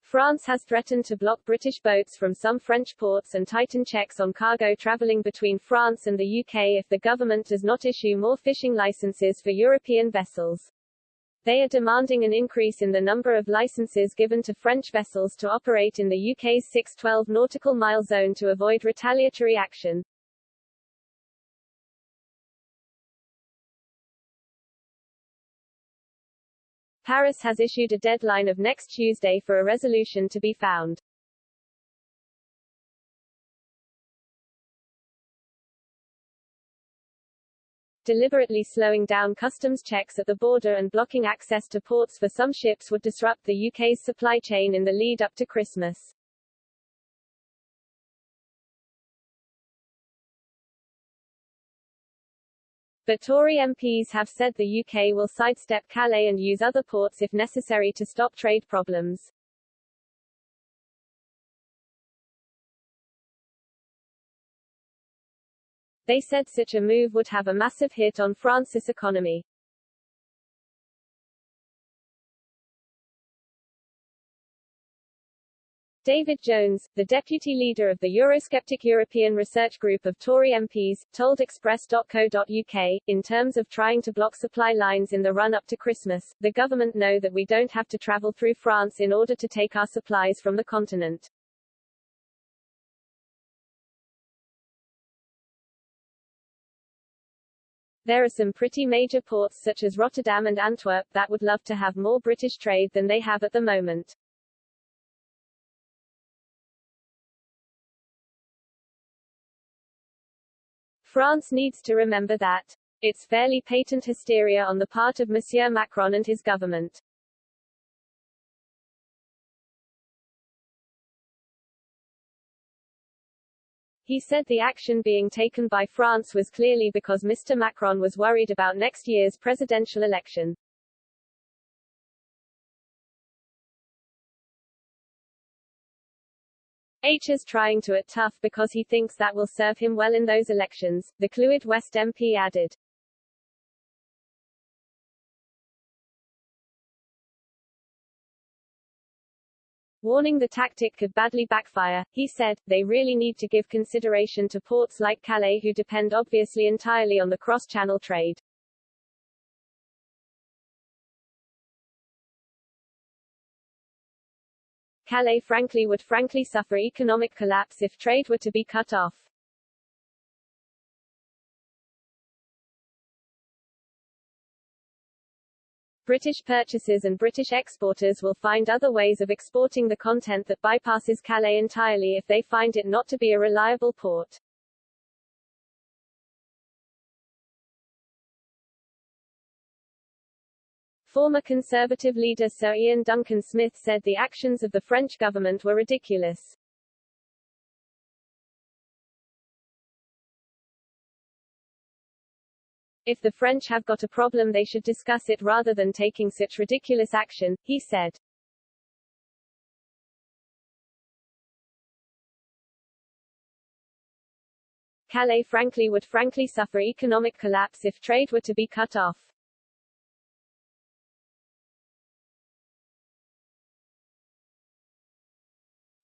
France has threatened to block British boats from some French ports and tighten checks on cargo travelling between France and the UK if the government does not issue more fishing licenses for European vessels. They are demanding an increase in the number of licenses given to French vessels to operate in the UK's 612 nautical mile zone to avoid retaliatory action. Paris has issued a deadline of next Tuesday for a resolution to be found. Deliberately slowing down customs checks at the border and blocking access to ports for some ships would disrupt the UK's supply chain in the lead up to Christmas. But Tory MPs have said the UK will sidestep Calais and use other ports if necessary to stop trade problems. They said such a move would have a massive hit on France's economy. David Jones, the deputy leader of the Eurosceptic European Research Group of Tory MPs, told Express.co.uk, in terms of trying to block supply lines in the run-up to Christmas, the government know that we don't have to travel through France in order to take our supplies from the continent. There are some pretty major ports such as Rotterdam and Antwerp that would love to have more British trade than they have at the moment. France needs to remember that. It's fairly patent hysteria on the part of Monsieur Macron and his government. He said the action being taken by France was clearly because Mr. Macron was worried about next year's presidential election. H is trying to act tough because he thinks that will serve him well in those elections, the Clwyd West MP added. Warning the tactic could badly backfire, he said, they really need to give consideration to ports like Calais who depend obviously entirely on the cross-channel trade. Calais would frankly suffer economic collapse if trade were to be cut off. British purchasers and British exporters will find other ways of exporting the content that bypasses Calais entirely if they find it not to be a reliable port. Former Conservative leader Sir Ian Duncan Smith said the actions of the French government were ridiculous. If the French have got a problem they should discuss it rather than taking such ridiculous action, he said. Calais would frankly suffer economic collapse if trade were to be cut off.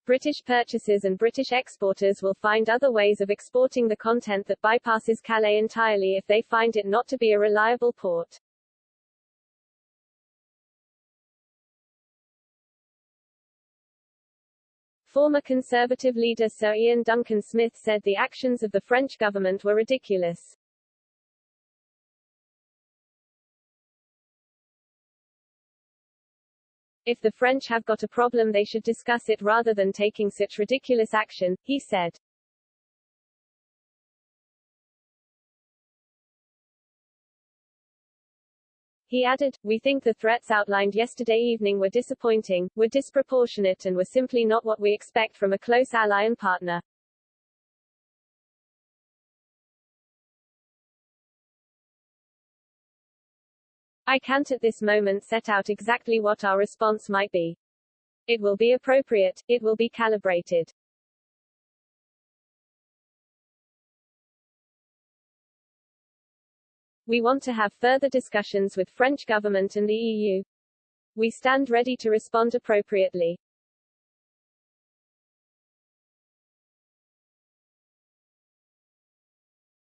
British purchasers and British exporters will find other ways of exporting the content that bypasses Calais entirely if they find it not to be a reliable port. Former Conservative leader Sir Ian Duncan Smith said the actions of the French government were ridiculous. If the French have got a problem they should discuss it rather than taking such ridiculous action, he said. He added, we think the threats outlined yesterday evening were disappointing, were disproportionate and were simply not what we expect from a close ally and partner. I can't at this moment set out exactly what our response might be. It will be appropriate, it will be calibrated. We want to have further discussions with French government and the EU. We stand ready to respond appropriately.